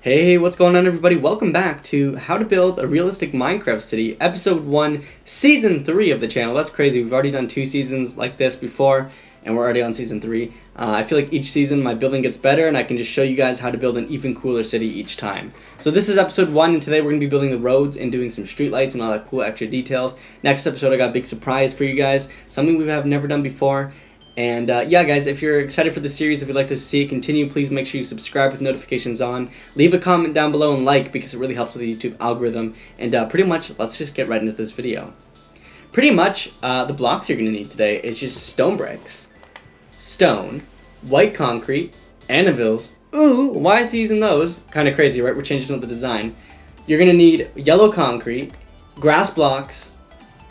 Hey, what's going on everybody? Welcome back to How to Build a Realistic Minecraft City, Episode 1, Season 3 of the channel. That's crazy. We've already done 2 seasons like this before, and we're already on Season 3. I feel like each season my building gets better, and I can just show you guys how to build an even cooler city each time. So this is Episode 1, and today we're going to be building the roads and doing some streetlights and all that cool extra details. Next episode I got a big surprise for you guys, something we have never done before. And yeah, guys, if you're excited for the series, if you'd like to see it continue, please make sure you subscribe with notifications on. Leave a comment down below and like, because it really helps with the YouTube algorithm. And pretty much, let's just get right into this video. Pretty much, the blocks you're going to need today is just stone bricks, stone, white concrete, anvils. Ooh, why is he using those? Kind of crazy, right? We're changing up the design. You're going to need yellow concrete, grass blocks,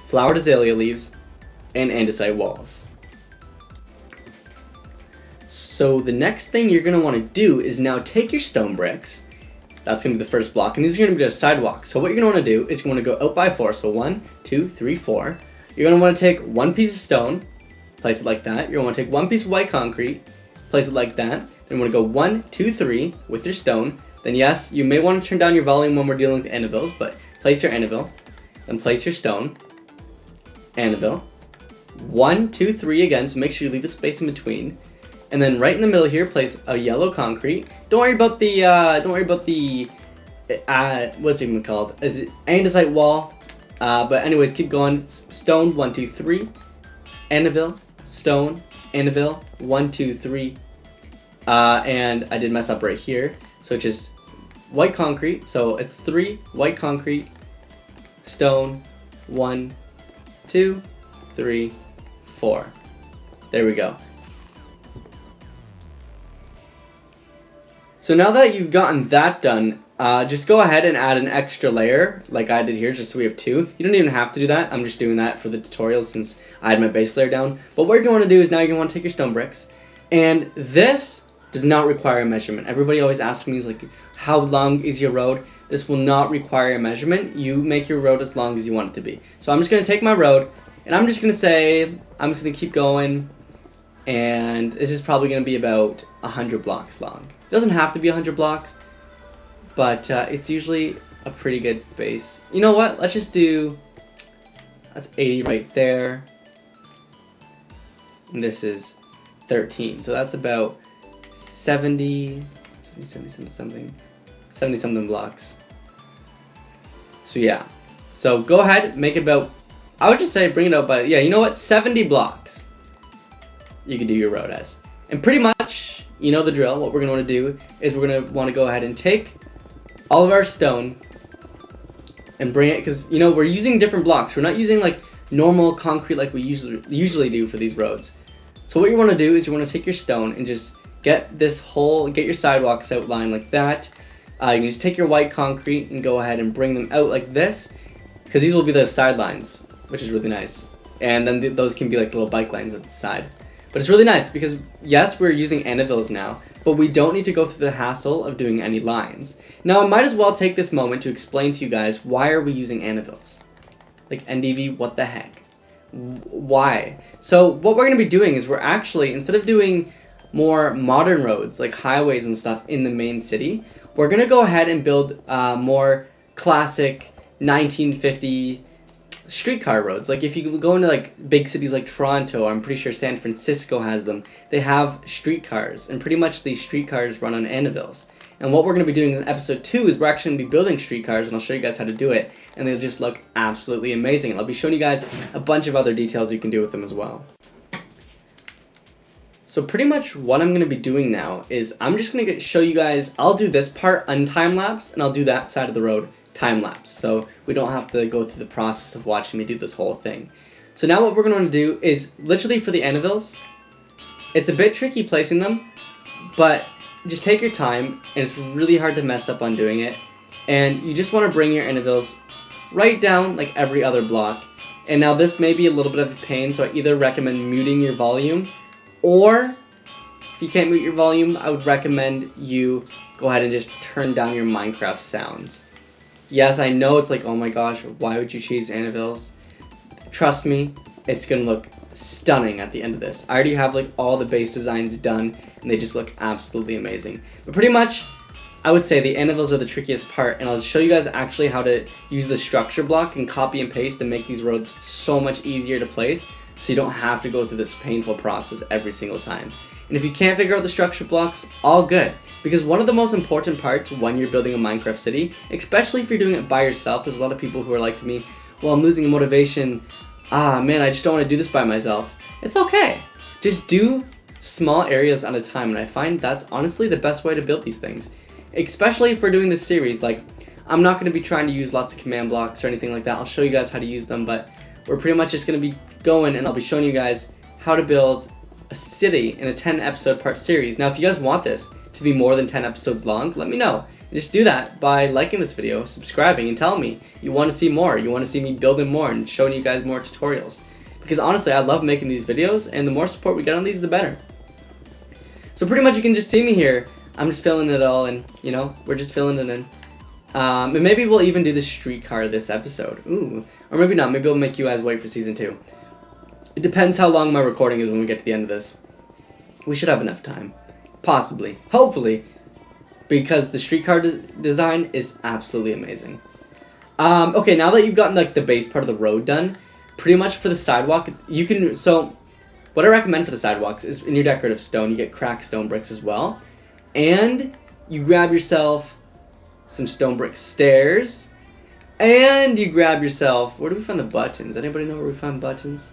flowered azalea leaves, and andesite walls. So the next thing you're going to want to do is now take your stone bricks. That's going to be the first block, and these are going to be the sidewalks. So what you're going to want to do is you want to go out by 4. So 1, 2, 3, 4. You're going to want to take one piece of stone, place it like that. You're going to want to take one piece of white concrete, place it like that. Then you want to go 1, 2, 3 with your stone. Then yes, you may want to turn down your volume when we're dealing with anvils, but place your anvil. Then place your stone. Anvil. 1, 2, 3 again, so make sure you leave a space in between. And then right in the middle here, place a yellow concrete. Don't worry about the what's it even called? Is it andesite wall? But anyways, keep going. Stone, 1, 2, 3. Anvil, stone, anvil, 1, 2, 3. And I did mess up right here. So it's just white concrete. So it's 3 white concrete, stone, 1, 2, 3, 4. There we go. So now that you've gotten that done, just go ahead and add an extra layer, like I did here, just so we have 2. You don't even have to do that. I'm just doing that for the tutorial since I had my base layer down. But what you're going to do is now you're going to want to take your stone bricks. And this does not require a measurement. Everybody always asks me, like, how long is your road? This will not require a measurement. You make your road as long as you want it to be. So I'm just going to take my road, and I'm just going to say, I'm just going to keep going. And this is probably going to be about 100 blocks long. It doesn't have to be 100 blocks, but it's usually a pretty good base. You know what? Let's just do, that's 80 right there. And this is 13. So that's about 70 something blocks. So yeah. So go ahead, make it about, I would just say bring it up by, yeah, you know what? 70 blocks. You can do your road as. And pretty much, you know the drill. What we're going to want to do is we're going to want to go ahead and take all of our stone and bring it, because, you know, we're using different blocks. We're not using, like, normal concrete like we usually do for these roads. So what you want to do is you want to take your stone and just get your sidewalks outlined like that. You can just take your white concrete and go ahead and bring them out like this, because these will be the sidelines, which is really nice. And then those can be like little bike lanes at the side. But it's really nice because, yes, we're using anvils now, but we don't need to go through the hassle of doing any lines. Now, I might as well take this moment to explain to you guys, why are we using anvils? Like, NDV, what the heck? Why? So what we're going to be doing is we're actually, instead of doing more modern roads, like highways and stuff in the main city, we're going to go ahead and build more classic 1950 streetcar roads. Like if you go into like big cities like Toronto, or I'm pretty sure San Francisco has them, they have streetcars, and pretty much these streetcars run on anvils. And what we're going to be doing in episode 2 is we're actually going to be building streetcars, and I'll show you guys how to do it, and they'll just look absolutely amazing. And I'll be showing you guys a bunch of other details you can do with them as well. So pretty much what I'm going to be doing now is I'm just going to show you guys, I'll do this part untime-lapse, and I'll do that side of the road time-lapse, so we don't have to go through the process of watching me do this whole thing. So now what we're going to do is, literally for the anvils, it's a bit tricky placing them, but just take your time, and it's really hard to mess up on doing it, and you just want to bring your anvils right down like every other block. And now this may be a little bit of a pain, so I either recommend muting your volume, or if you can't mute your volume, I would recommend you go ahead and just turn down your Minecraft sounds. Yes, I know it's like, oh my gosh, why would you choose anvils? Trust me, it's going to look stunning at the end of this. I already have like all the base designs done, and they just look absolutely amazing. But pretty much, I would say the anvils are the trickiest part, and I'll show you guys actually how to use the structure block and copy and paste to make these roads so much easier to place, so you don't have to go through this painful process every single time. And if you can't figure out the structure blocks, all good. Because one of the most important parts when you're building a Minecraft city, especially if you're doing it by yourself, there's a lot of people who are like to me, well, I'm losing motivation, man, I just don't want to do this by myself. It's okay. Just do small areas at a time, and I find that's honestly the best way to build these things. Especially if we're doing this series, like, I'm not going to be trying to use lots of command blocks or anything like that. I'll show you guys how to use them, but we're pretty much just going to be going, and I'll be showing you guys how to build a city in a 10 episode part series. Now, if you guys want this to be more than 10 episodes long, let me know. And just do that by liking this video, subscribing, and telling me you want to see more. You want to see me building more and showing you guys more tutorials. Because honestly, I love making these videos, and the more support we get on these, the better. So pretty much you can just see me here. I'm just filling it all in, you know, we're just filling it in. And maybe we'll even do the streetcar this episode. Ooh, or maybe not, maybe we'll make you guys wait for season 2. It depends how long my recording is when we get to the end of this. We should have enough time. Possibly. Hopefully. Because the streetcar design is absolutely amazing. Okay, now that you've gotten like the base part of the road done, pretty much for the sidewalk, you can, so what I recommend for the sidewalks is in your decorative stone, you get cracked stone bricks as well. And you grab yourself some stone brick stairs. And you grab yourself, where do we find the buttons? Anybody know where we find buttons?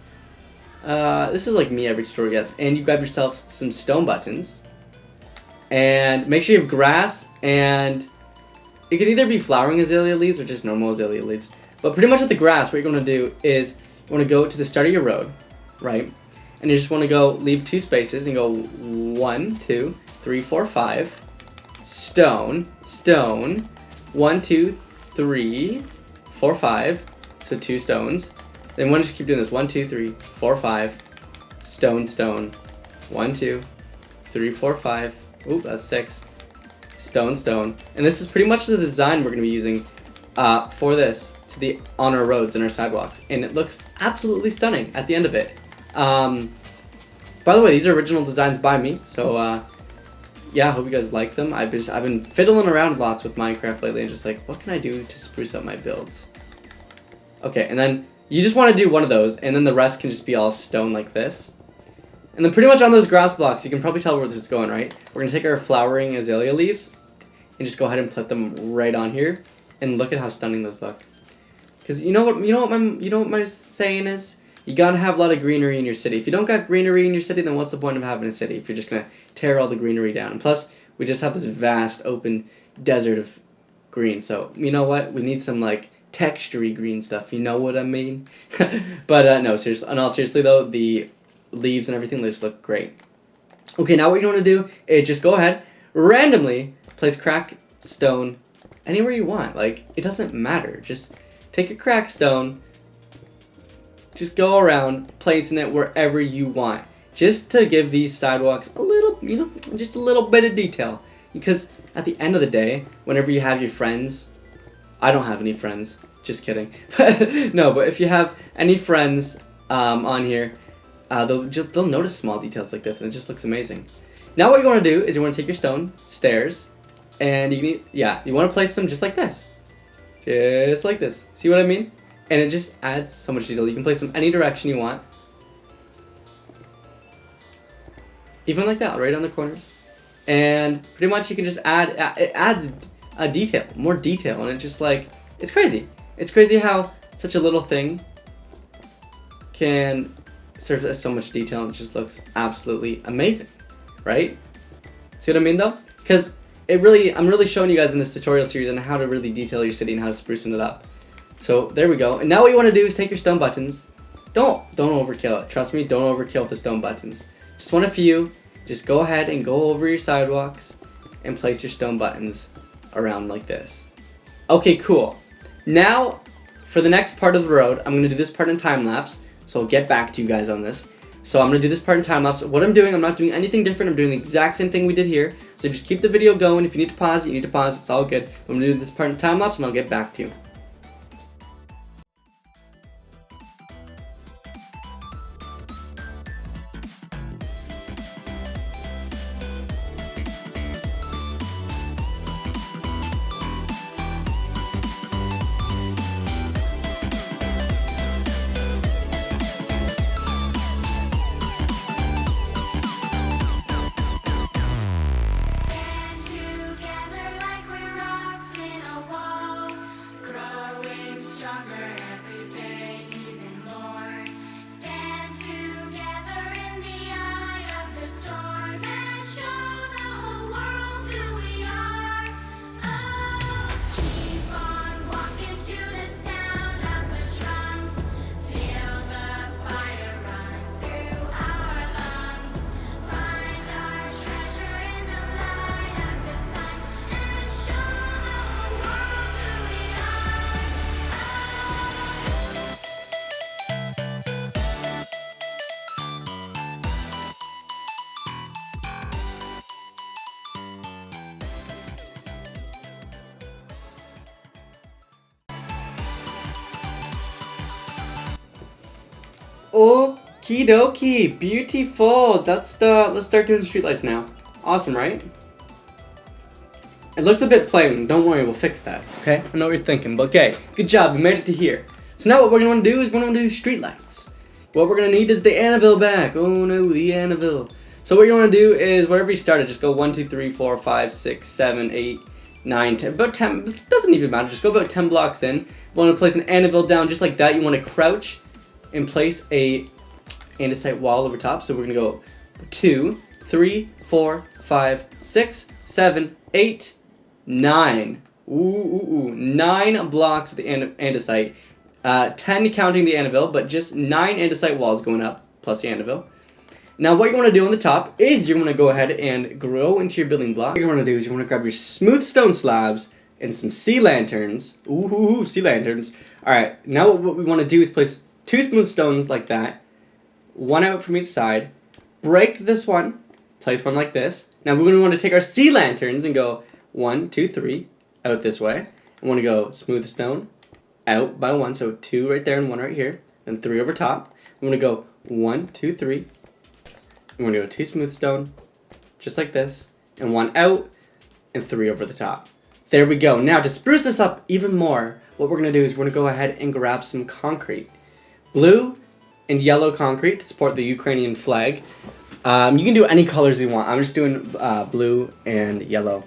This is like me every tutorial, yes. And you grab yourself some stone buttons. And make sure you have grass, and it can either be flowering azalea leaves or just normal azalea leaves. But pretty much with the grass, what you're going to do is you want to go to the start of your road, right? And you just want to go leave 2 spaces and go 1, 2, 3, 4, 5, stone, stone, 1, 2, 3, 4, 5, so 2 stones. Then you want to just keep doing this, 1, 2, 3, 4, 5, stone, stone, 1, 2, 3, 4, 5, oop, that's 6, stone, stone. And this is pretty much the design we're going to be using for this on our roads and our sidewalks. And it looks absolutely stunning at the end of it. By the way, these are original designs by me, so yeah, I hope you guys like them. I've been fiddling around lots with Minecraft lately and just like, what can I do to spruce up my builds? Okay, and then you just want to do one of those, and then the rest can just be all stone like this. And then pretty much on those grass blocks, you can probably tell where this is going, right? We're gonna take our flowering azalea leaves and just go ahead and put them right on here, and look at how stunning those look. Because you know what my saying is? You gotta have a lot of greenery in your city. If you don't got greenery in your city, then what's the point of having a city if you're just gonna tear all the greenery down? And plus, we just have this vast open desert of green. So you know what? We need some like textury green stuff. You know what I mean? But no, seriously. In all seriously though, the leaves and everything just look great. Okay, now what you want to do is just go ahead, randomly place crack stone anywhere you want. Like, it doesn't matter. Just take your crack stone, just go around placing it wherever you want, just to give these sidewalks a little, you know, just a little bit of detail. Because at the end of the day, whenever you have your friends, I don't have any friends, just kidding. No, but if you have any friends on here, they'll notice small details like this, and it just looks amazing. Now what you want to do is you want to take your stone stairs, and you want to place them just like this. Just like this. See what I mean? And it just adds so much detail. You can place them any direction you want. Even like that, right on the corners. And pretty much you can just it adds a detail, more detail, and it's just like, it's crazy. It's crazy how such a little thing can serve as so much detail, and it just looks absolutely amazing, right? See what I mean though? Because I'm really showing you guys in this tutorial series on how to really detail your city and how to sprucing it up. So there we go. And now what you want to do is take your stone buttons. Don't overkill it. Trust me, don't overkill the stone buttons. Just want a few. Just go ahead and go over your sidewalks and place your stone buttons around like this. Okay, cool. Now, for the next part of the road, I'm going to do this part in time lapse. So I'll get back to you guys on this. So I'm going to do this part in time lapse. What I'm doing, I'm not doing anything different. I'm doing the exact same thing we did here. So just keep the video going. If you need to pause, you need to pause. It's all good. I'm going to do this part in time lapse, and I'll get back to you. Okie dokie, beautiful. Let's start doing streetlights now. Awesome, right? It looks a bit plain. Don't worry, we'll fix that. Okay, I know what you're thinking, but okay, good job. We made it to here. So now what we're gonna do is we're gonna do streetlights. What we're gonna need is the anvil back. Oh no, the anvil. So what you wanna do is wherever you started, just go 1, 2, 3, 4, 5, 6, 7, 8, 9, 10. About 10. It doesn't even matter. Just go about 10 blocks in. You wanna place an anvil down just like that. You wanna crouch and place a andesite wall over top. So we're gonna go 2, 3, 4, 5, 6, 7, 8, 9. 9 blocks with the andesite. 10 counting the anvil, but just 9 andesite walls going up, plus the anvil. Now what you want to do on the top is you want to go ahead and grow into your building block. What you want to do is you want to grab your smooth stone slabs and some sea lanterns. Ooh, sea lanterns. Alright, now what we want to do is place 2 smooth stones like that. 1 out from each side. Break this one. Place one like this. Now we're going to want to take our sea lanterns and go 1, 2, 3 out this way. We want to go smooth stone out by 1, so 2 right there and 1 right here, and 3 over top. I'm going to go 1, 2, 3. I'm going to go 2 smooth stone, just like this, and 1 out, and 3 over the top. There we go. Now to spruce this up even more, what we're going to do is we're going to go ahead and grab some concrete. Blue and yellow concrete to support the Ukrainian flag. You can do any colors you want. I'm just doing blue and yellow.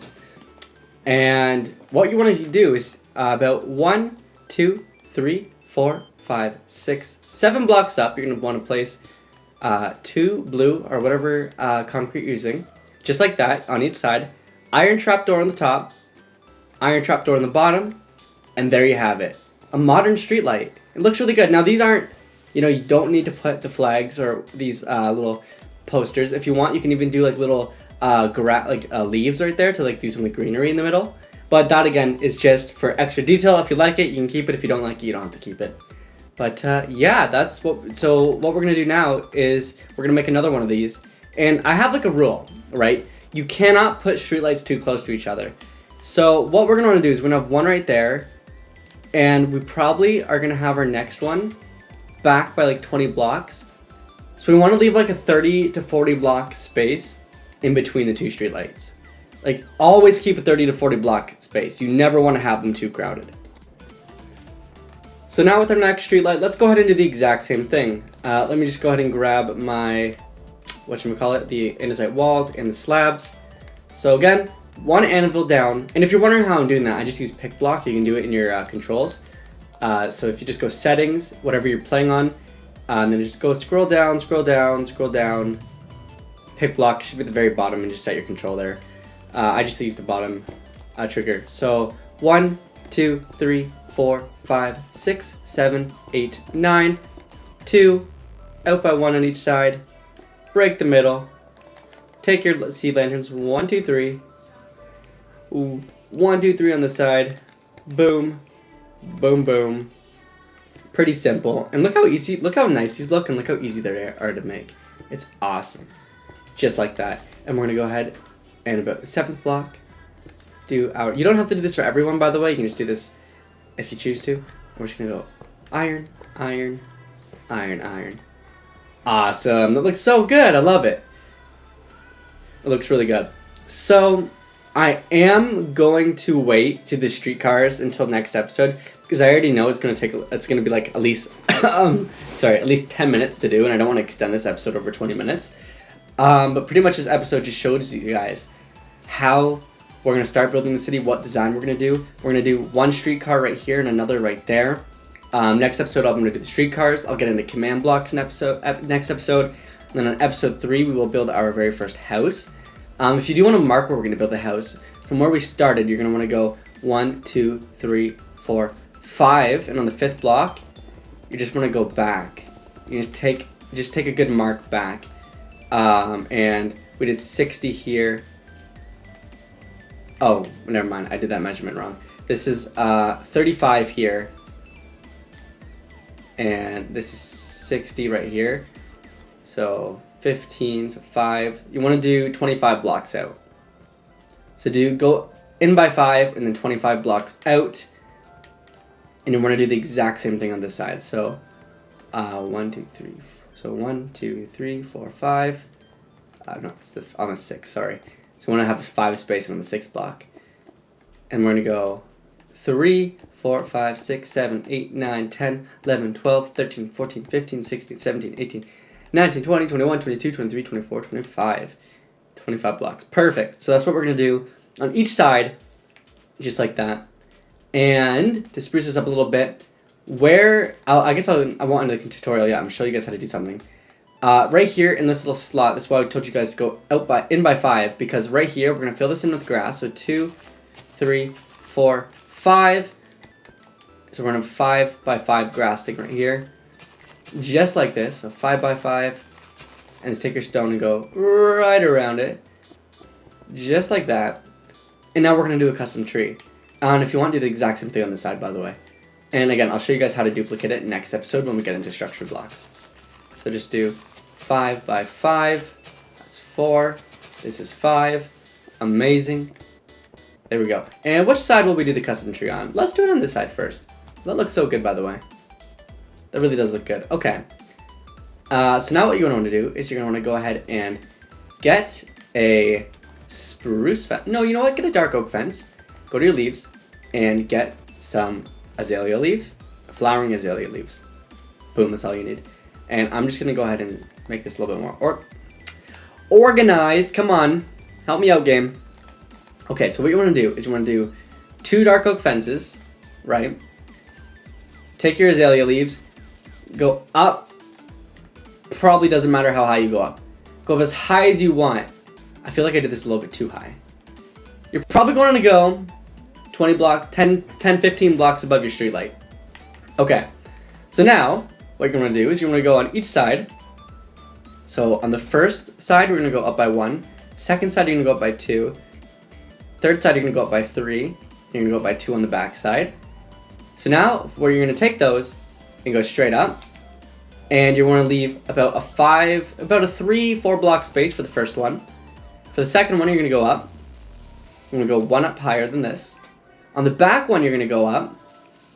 And what you want to do is about 1, 2, 3, 4, 5, 6, 7 blocks up, you're going to want to place 2 blue or whatever concrete you're using, just like that on each side. Iron trapdoor on the top, iron trapdoor on the bottom, and there you have it. A modern street light. It looks really good. Now these aren't, you don't need to put the flags or these little posters. If you want, you can even do like little leaves right there to like do some greenery in the middle. But that again is just for extra detail. If you like it, you can keep it. If you don't like it, you don't have to keep it. But yeah, that's what. So what we're gonna do now is we're gonna make another one of these. And I have like a rule, right? You cannot put streetlights too close to each other. So what we're gonna want to do is we're gonna have one right there, and we probably are gonna have our next one back by like 20 blocks. So we want to leave like a 30 to 40 block space in between the 2 streetlights. Like, always keep a 30 to 40 block space. You never want to have them too crowded. So now with our next streetlight, let's go ahead and do the exact same thing. Let me just go ahead and grab my, the andesite walls and the slabs. So again, 1 anvil down. And if you're wondering how I'm doing that, I just use pick block. You can do it in your controls. So if you just go settings, whatever you're playing on, and then just go scroll down, scroll down, scroll down. Pick block should be at the very bottom and just set your control there. I just use the bottom trigger. So 1, 2, 3, 4, 5, 6, 7, 8, 9, 2, out by 1 on each side, break the middle, take your sea lanterns, 1, 2, 3, 1, 2, 3 on the side, boom, boom, boom. Pretty simple. And look how easy, look how nice these look, and look how easy they are to make. It's awesome. Just like that. And we're gonna go ahead and about the 7th block, do our, you don't have to do this for everyone, by the way. You can just do this if you choose to. We're just gonna go iron, iron, iron, iron. Awesome. That looks so good. I love it. It looks really good. So I am going to wait to the streetcars until next episode, because I already know it's gonna be like at least at least 10 minutes to do, and I don't want to extend this episode over 20 minutes. But pretty much this episode just shows you guys how we're gonna start building the city, what design we're gonna do. We're gonna do 1 streetcar right here and another right there. Next episode I'm gonna do the streetcars. I'll get into command blocks next episode. And then on episode 3 we will build our very first house. If you do want to mark where we're gonna build the house, from where we started, you're gonna want to go 1, 2, 3, 4, 5, and on the 5th block, you just want to go back. You just take a good mark back. And we did 60 here. Oh, never mind. I did that measurement wrong. This is 35 here. And this is 60 right here. So 15, so 5. You want to do 25 blocks out. So go in by 5 and then 25 blocks out. And you want to do the exact same thing on this side. So 1, 2, 3, 4. So 1, 2, 3, 4, 5. No, it's on the 6, sorry. So we want to have 5 space on the 6th block. And we're going to go 3, 4, 5, 6, 7, 8, 9, 10, 11, 12, 13, 14, 15, 16, 17, 18, 19, 20, 21, 22, 23, 24, 25. 25 blocks. Perfect. So that's what we're going to do on each side, just like that. And to spruce this up a little bit, I won't end the tutorial yet. I'm going to show you guys how to do something. Right here in this little slot, that's why I told you guys to go in by 5, because right here we're going to fill this in with grass. So 2, 3, 4, 5. So we're going to have 5 by 5 grass thing right here. Just like this. So 5 by 5. And just take your stone and go right around it. Just like that. And now we're going to do a custom tree. And if you want to do the exact same thing on the side, by the way. And again, I'll show you guys how to duplicate it next episode when we get into structured blocks. So just do 5 by 5. That's 4. This is 5. Amazing. There we go. And which side will we do the custom tree on? Let's do it on this side first. That looks so good, by the way. That really does look good. Okay. So now what you're going to want to do is you're going to want to go ahead and get a spruce fence. No, you know what? Get a dark oak fence. Go to your leaves and get some azalea leaves. Flowering azalea leaves. Boom, that's all you need. And I'm just going to go ahead and make this a little bit more organized. Come on. Help me out, game. Okay, so what you want to do is you want to do 2 dark oak fences, right? Take your azalea leaves. Go up. Probably doesn't matter how high you go up. Go up as high as you want. I feel like I did this a little bit too high. You're probably going to go 10, 15 blocks above your street light. Okay. So now, what you're going to do is you're going to go on each side. So on the first side, we're going to go up by 1. Second side, you're going to go up by 2. Third side, you're going to go up by 3. You're going to go up by 2 on the back side. So now, where you're going to take those and go straight up. And you want to leave about a 3-4 block space for the first one. For the second one, you're going to go up. You're going to go 1 up higher than this. On the back one, you're going to go up.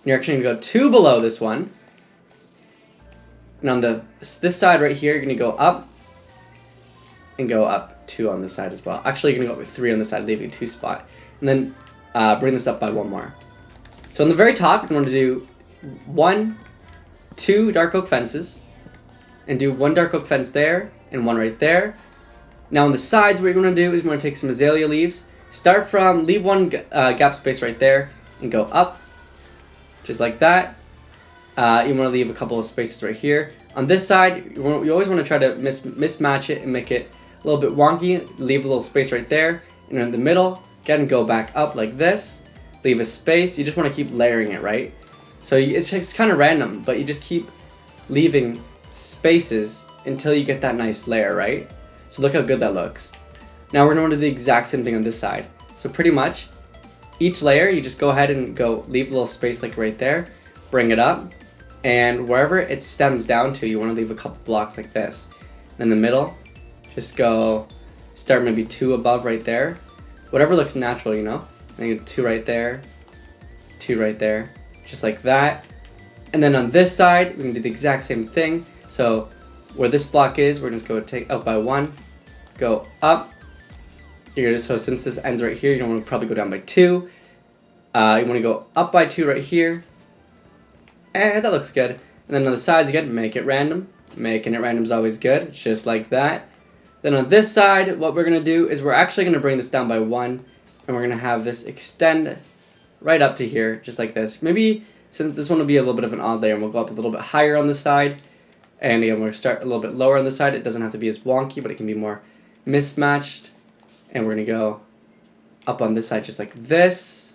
You're actually going to go 2 below this one. And on this side right here, you're going to go up. And go up 2 on this side as well. Actually, you're going to go up with 3 on the side, leaving a 2 spot. And then bring this up by 1 more. So on the very top, you're going to do 2 dark oak fences. And do 1 dark oak fence there, and 1 right there. Now on the sides, what you're going to do is you're going to take some azalea leaves. Leave 1 gap space right there, and go up. Just like that. You want to leave a couple of spaces right here. On this side, you always want to try to mismatch it and make it a little bit wonky. Leave a little space right there. And in the middle, again, go back up like this. Leave a space. You just want to keep layering it, right? So it's just kind of random, but you just keep leaving spaces until you get that nice layer, right? So look how good that looks. Now we're going to do the exact same thing on this side. So pretty much each layer you just go ahead and leave a little space like right there, bring it up, and wherever it stems down to, you want to leave a couple blocks like this. In the middle, just start maybe 2 above right there. Whatever looks natural, you know? And 2 right there, 2 right there, just like that. And then on this side, we can do the exact same thing. So where this block is, we're just going to take up by 1, go up. So since this ends right here, you don't want to probably go down by 2. You want to go up by 2 right here. And that looks good. And then on the sides again, make it random. Making it random is always good, just like that. Then on this side, what we're going to do is we're actually going to bring this down by 1. And we're going to have this extend right up to here, just like this. Maybe since this one will be a little bit of an odd layer, and we'll go up a little bit higher on this side. And again, we'll start a little bit lower on this side. It doesn't have to be as wonky, but it can be more mismatched. And we're going to go up on this side just like this.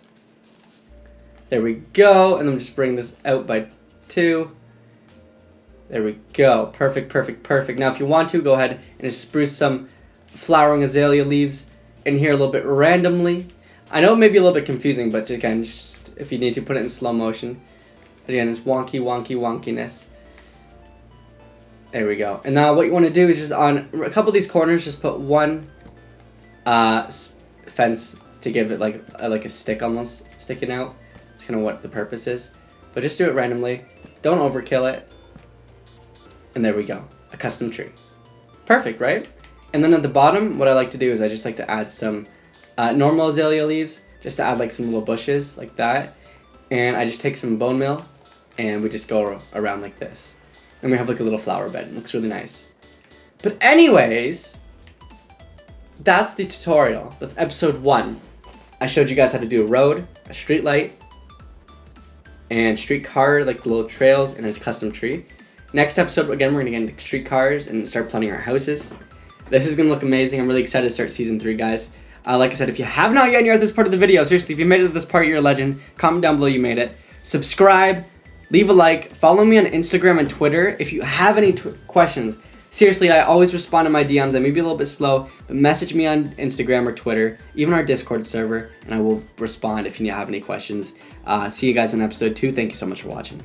There we go. And then just bring this out by 2. There we go. Perfect, perfect, perfect. Now if you want to, go ahead and just spruce some flowering azalea leaves in here a little bit randomly. I know it may be a little bit confusing, but again, just if you need to, put it in slow motion. Again, it's wonky, wonky, wonkiness. There we go. And now what you want to do is just on a couple of these corners, just put 1 fence to give it like a stick almost sticking out. It's kind of what the purpose is. But just do it randomly. Don't overkill it. And there we go. a custom tree. Perfect, right? And then at the bottom, what I like to do is I just like to add some normal azalea leaves, just to add like some little bushes like that. And I just take some bone meal and we just go around like this. And we have like a little flower bed. It looks really nice. But anyways, that's the tutorial. That's episode 1. I showed you guys how to do a road, a street light, and streetcar, like the little trails, and a custom tree. Next episode, again, we're gonna get into streetcars and start planning our houses. This is gonna look amazing. I'm really excited to start season 3, guys. Like I said, if you have not yet and you're at this part of the video, seriously, if you made it to this part, you're a legend. Comment down below you made it. Subscribe, leave a like, follow me on Instagram and Twitter. If you have any questions, seriously, I always respond to my DMs. I may be a little bit slow, but message me on Instagram or Twitter, even our Discord server, and I will respond if you have any questions. See you guys in episode 2. Thank you so much for watching.